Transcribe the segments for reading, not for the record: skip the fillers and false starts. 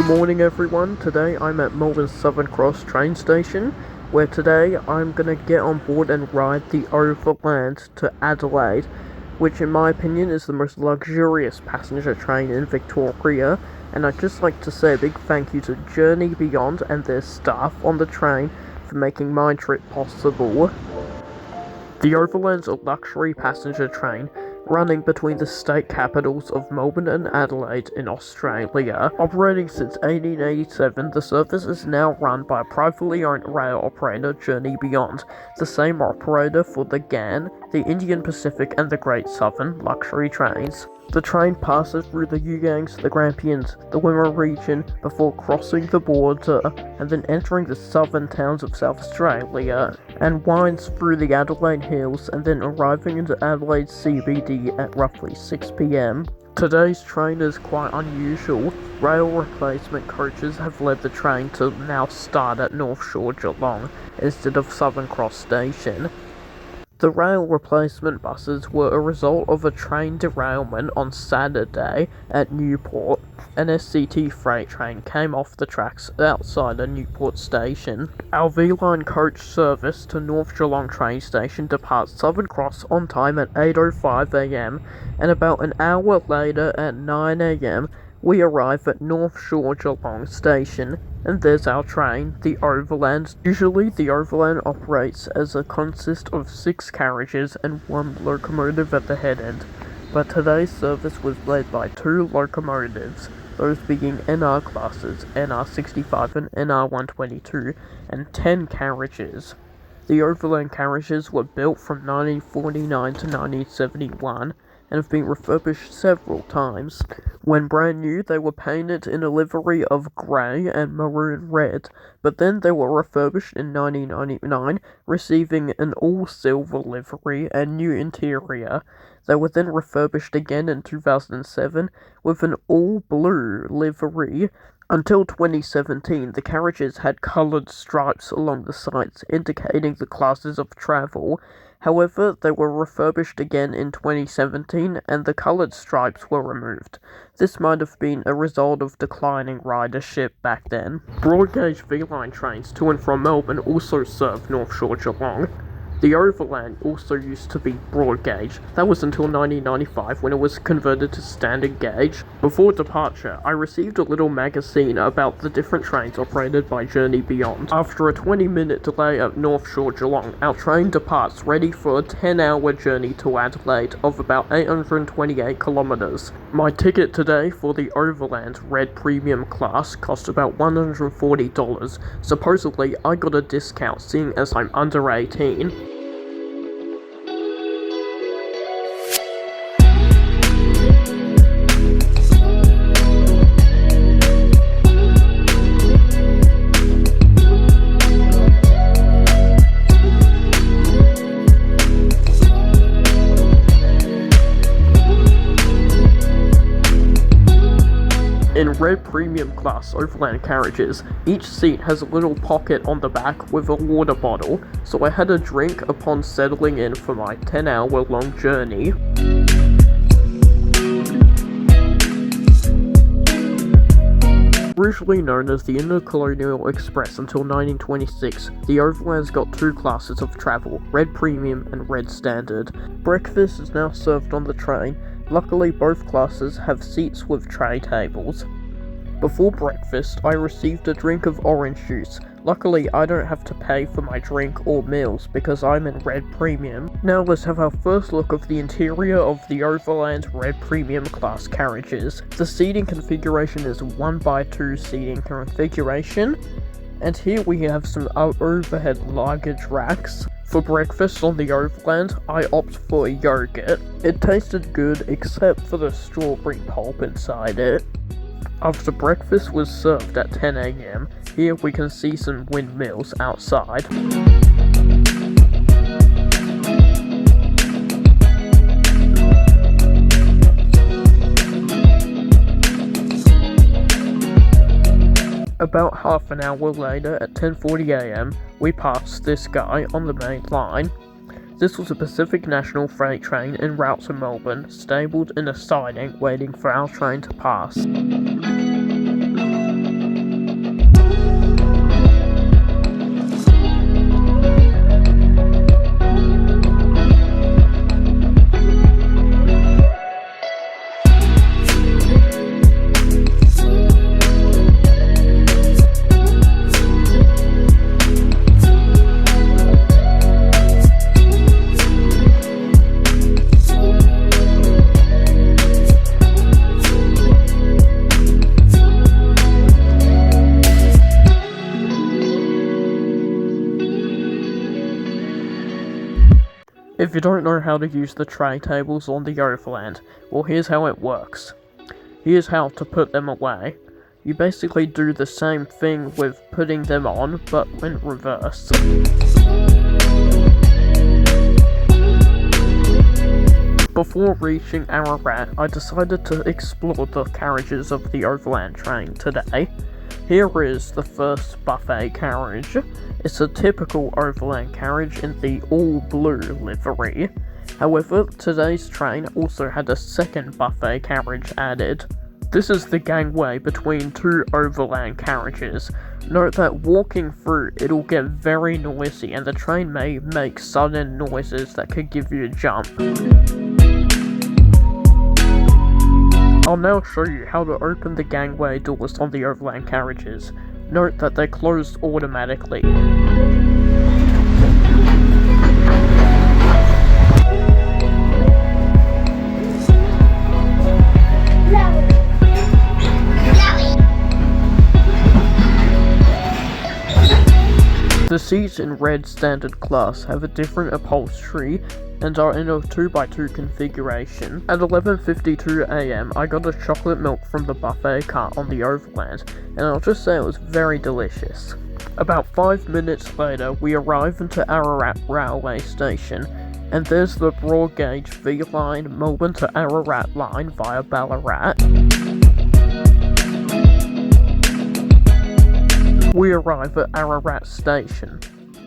morning everyone, today I'm at Melbourne's Southern Cross train station, where today I'm gonna get on board and ride the Overland to Adelaide, which in my opinion is the most luxurious passenger train in Victoria, and I'd just like to say a big thank you to Journey Beyond and their staff on the train for making my trip possible. The Overland's a luxury passenger train running between the state capitals of Melbourne and Adelaide in Australia. Operating since 1887, the service is now run by a privately owned rail operator, Journey Beyond, the same operator for the GAN, the Indian Pacific and the Great Southern luxury trains. The train passes through the Yugangs, the Grampians, the Wimmera region before crossing the border and then entering the southern towns of South Australia, and winds through the Adelaide Hills and then arriving into Adelaide CBD at roughly 6 p.m. Today's train is quite unusual. Rail replacement coaches have led the train to now start at North Shore Geelong instead of Southern Cross Station. The rail replacement buses were a result of a train derailment on Saturday at Newport. An SCT freight train came off the tracks outside a Newport station. Our V-Line coach service to North Geelong train station departs Southern Cross on time at 8:05 a.m, and about an hour later at 9 a.m, we arrive at North Shore Geelong station, and there's our train, the Overland. Usually the Overland operates as a consist of 6 carriages and 1 locomotive at the head end, but today's service was led by 2 locomotives, those being NR classes, NR65 and NR122, and 10 carriages. The Overland carriages were built from 1949 to 1971, and have been refurbished several times. When brand new, they were painted in a livery of grey and maroon red, but then they were refurbished in 1999, receiving an all-silver livery and new interior. They were then refurbished again in 2007 with an all-blue livery. Until 2017, the carriages had coloured stripes along the sides, indicating the classes of travel. However, they were refurbished again in 2017 and the coloured stripes were removed. This might have been a result of declining ridership back then. Broad gauge V-Line trains to and from Melbourne also serve North Shore Geelong. The Overland also used to be broad gauge. That was until 1995 when it was converted to standard gauge. Before departure, I received a little magazine about the different trains operated by Journey Beyond. After a 20-minute delay at North Shore Geelong, our train departs ready for a 10-hour journey to Adelaide of about 828 kilometres. My ticket today for the Overland Red Premium class cost about $140. Supposedly, I got a discount seeing as I'm under 18. In Red Premium Class Overland carriages, each seat has a little pocket on the back with a water bottle, so I had a drink upon settling in for my 10-hour long journey. Originally known as the Intercolonial Express until 1926, the Overland's got 2 classes of travel, Red Premium and Red Standard. Breakfast is now served on the train. Luckily, both classes have seats with tray tables. Before breakfast, I received a drink of orange juice. Luckily, I don't have to pay for my drink or meals because I'm in Red Premium. Now let's have our first look of the interior of the Overland Red Premium class carriages. The seating configuration is 1x2 seating configuration, and here we have some overhead luggage racks. For breakfast on the Overland, I opt for a yogurt. It tasted good except for the strawberry pulp inside it. After breakfast was served at 10 a.m, here we can see some windmills outside. About half an hour later, at 10:40 a.m, we passed this guy on the main line. This was a Pacific National freight train en route to Melbourne, stabled in a siding waiting for our train to pass. If you don't know how to use the tray tables on the Overland, well, here's how it works. Here's how to put them away. You basically do the same thing with putting them on, but in reverse. Before reaching Ararat, I decided to explore the carriages of the Overland train today. Here is the first buffet carriage. It's a typical Overland carriage in the all-blue livery. However, today's train also had a second buffet carriage added. This is the gangway between two Overland carriages. Note that walking through, it'll get very noisy and the train may make sudden noises that could give you a jump. I'll now show you how to open the gangway doors on the Overland carriages. Note that they're closed automatically. The seats in red standard class have a different upholstery and are in a 2x2 configuration. At 11:52 AM, I got a chocolate milk from the buffet cart on the Overland, and I'll just say it was very delicious. About 5 minutes later, we arrive into Ararat railway station, and there's the broad gauge V line Melbourne to Ararat line via Ballarat. We arrive at Ararat station,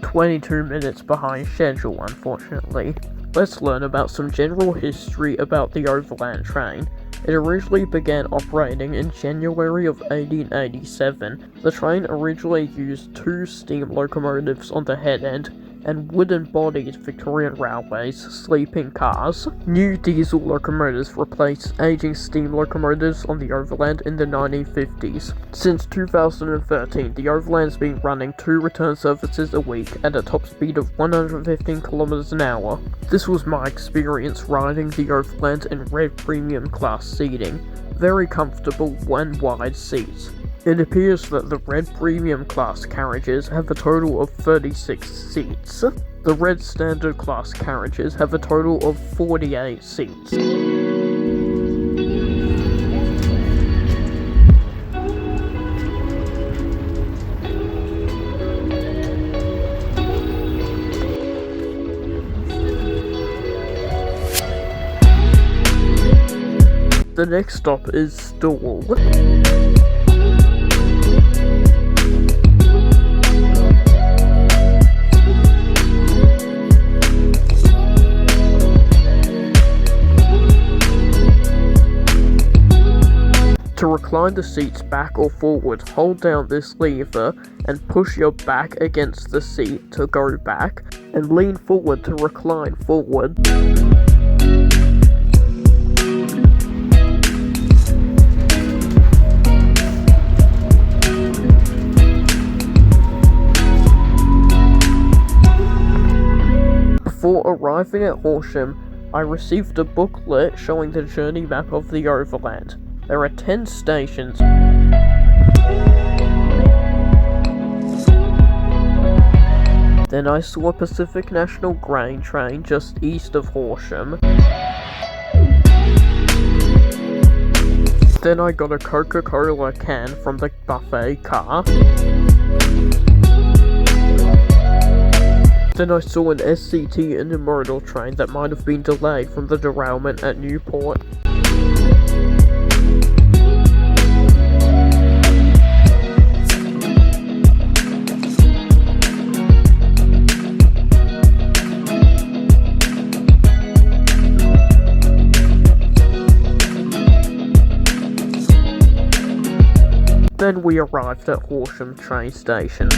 22 minutes behind schedule unfortunately. Let's learn about some general history about the Overland train. It originally began operating in January of 1887. The train originally used 2 steam locomotives on the head end and wooden-bodied Victorian Railways sleeping cars. New diesel locomotives replaced aging steam locomotives on the Overland in the 1950s. Since 2013, the Overland's been running 2 return services a week at a top speed of 115 km an hour. This was my experience riding the Overland in red premium class seating. Very comfortable and wide seats. It appears that the red premium class carriages have a total of 36 seats. The red standard class carriages have a total of 48 seats. The next stop is Stawell. To recline the seats back or forward, hold down this lever and push your back against the seat to go back, and lean forward to recline forward. Before arriving at Horsham, I received a booklet showing the journey map of the Overland. There are 10 stations. Then I saw a Pacific National grain train just east of Horsham. Then I got a Coca-Cola can from the buffet car. Then I saw an SCT intermodal train that might have been delayed from the derailment at Newport. Then we arrived at Horsham train station.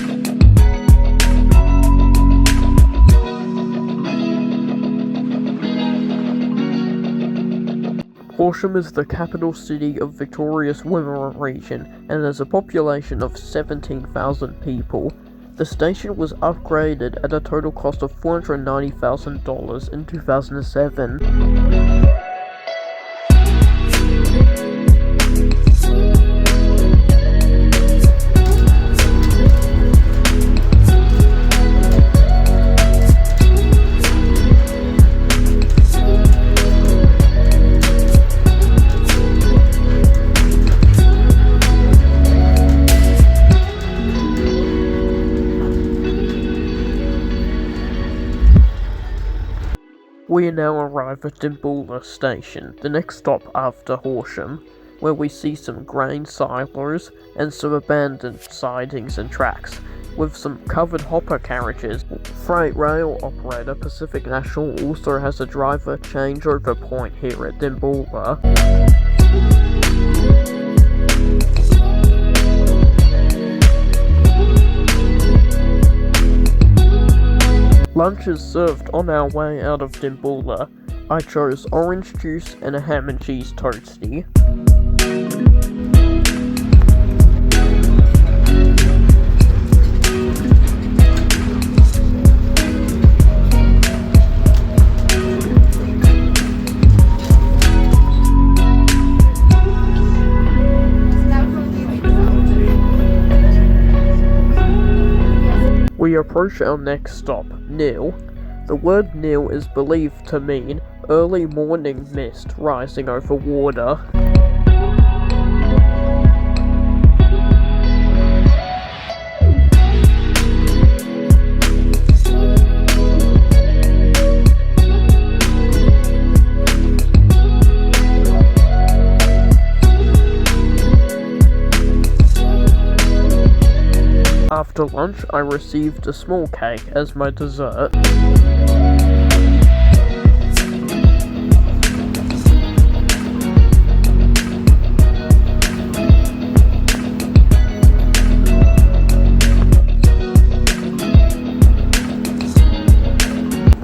Horsham is the capital city of Victoria's Wimmera region and has a population of 17,000 people. The station was upgraded at a total cost of $490,000 in 2007. We now arrive at Dimbulla Station, the next stop after Horsham, where we see some grain silos and some abandoned sidings and tracks, with some covered hopper carriages. Freight rail operator Pacific National also has a driver changeover point here at Dimbulla. Lunch is served on our way out of Dimbulla. I chose orange juice and a ham and cheese toastie. We approach our next stop, Nil. The word Nil is believed to mean early morning mist rising over water. After lunch, I received a small cake as my dessert.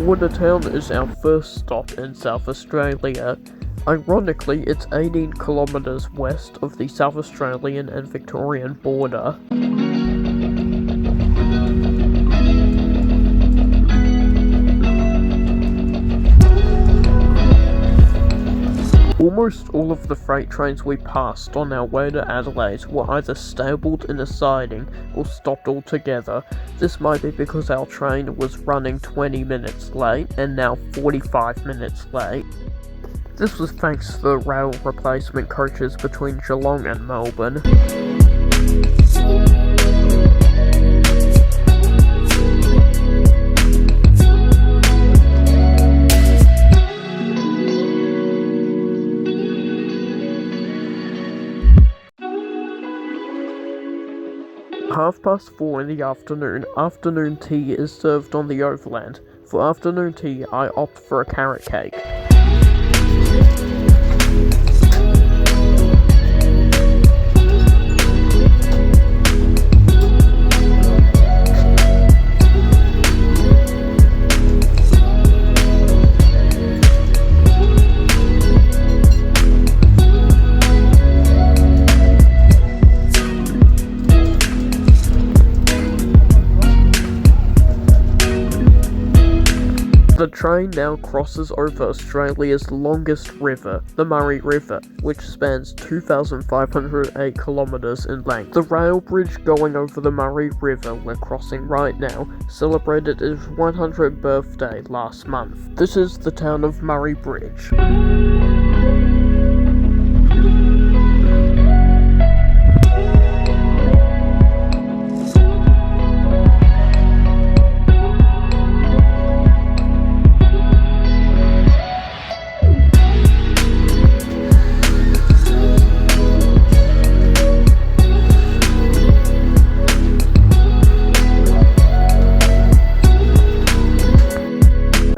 Watertown is our first stop in South Australia. Ironically, it's 18 kilometres west of the South Australian and Victorian border. Almost all of the freight trains we passed on our way to Adelaide were either stabled in a siding or stopped altogether. This might be because our train was running 20 minutes late and now 45 minutes late. This was thanks to the rail replacement coaches between Geelong and Melbourne. "4:30 in the afternoon tea is served on the Overland. For afternoon tea, I opt for a carrot cake. The train now crosses over Australia's longest river, the Murray River, which spans 2,508 kilometres in length. The rail bridge going over the Murray River we're crossing right now celebrated its 100th birthday last month. This is the town of Murray Bridge.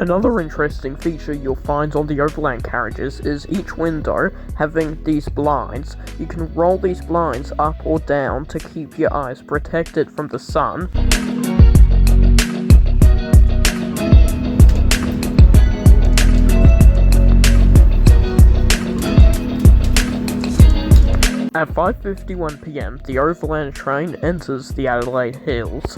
Another interesting feature you'll find on the Overland carriages is each window having these blinds. You can roll these blinds up or down to keep your eyes protected from the sun. At 5:51 PM, the Overland train enters the Adelaide Hills.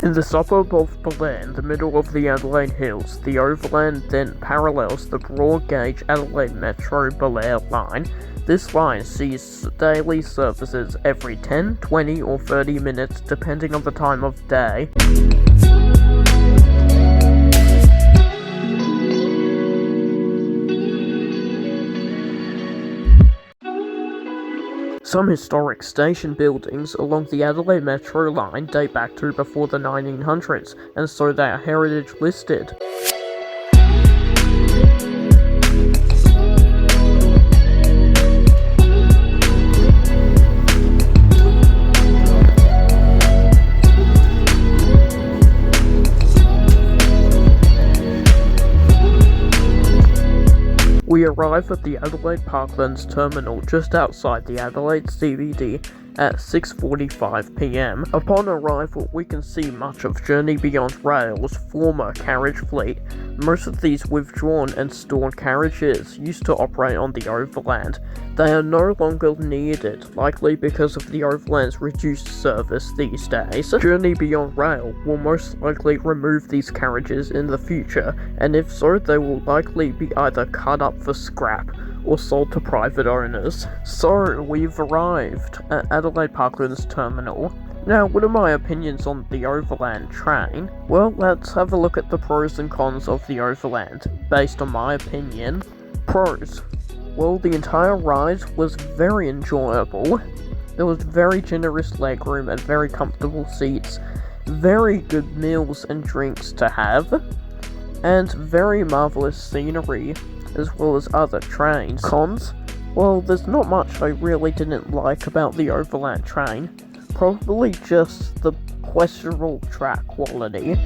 In the suburb of Berlin, the middle of the Adelaide Hills, the Overland then parallels the broad gauge Adelaide Metro Berlin line. This line sees daily services every 10, 20 or 30 minutes depending on the time of day. Some historic station buildings along the Adelaide Metro line date back to before the 1900s, and so they are heritage listed. We arrive at the Adelaide Parklands terminal just outside the Adelaide CBD at 6:45 PM. Upon arrival, we can see much of Journey Beyond Rail's former carriage fleet. Most of these withdrawn and stored carriages used to operate on the Overland. They are no longer needed, likely because of the Overland's reduced service these days. Journey Beyond Rail will most likely remove these carriages in the future, and if so, they will likely be either cut up for scrap or sold to private owners. So, we've arrived at Adelaide Parklands Terminal. Now, what are my opinions on the Overland train? Well, let's have a look at the pros and cons of the Overland, based on my opinion. Pros. Well, the entire ride was very enjoyable. There was very generous legroom and very comfortable seats, very good meals and drinks to have, and very marvelous scenery, as well as other trains. Cons? Well, there's not much I really didn't like about the Overland train. Probably just the questionable track quality.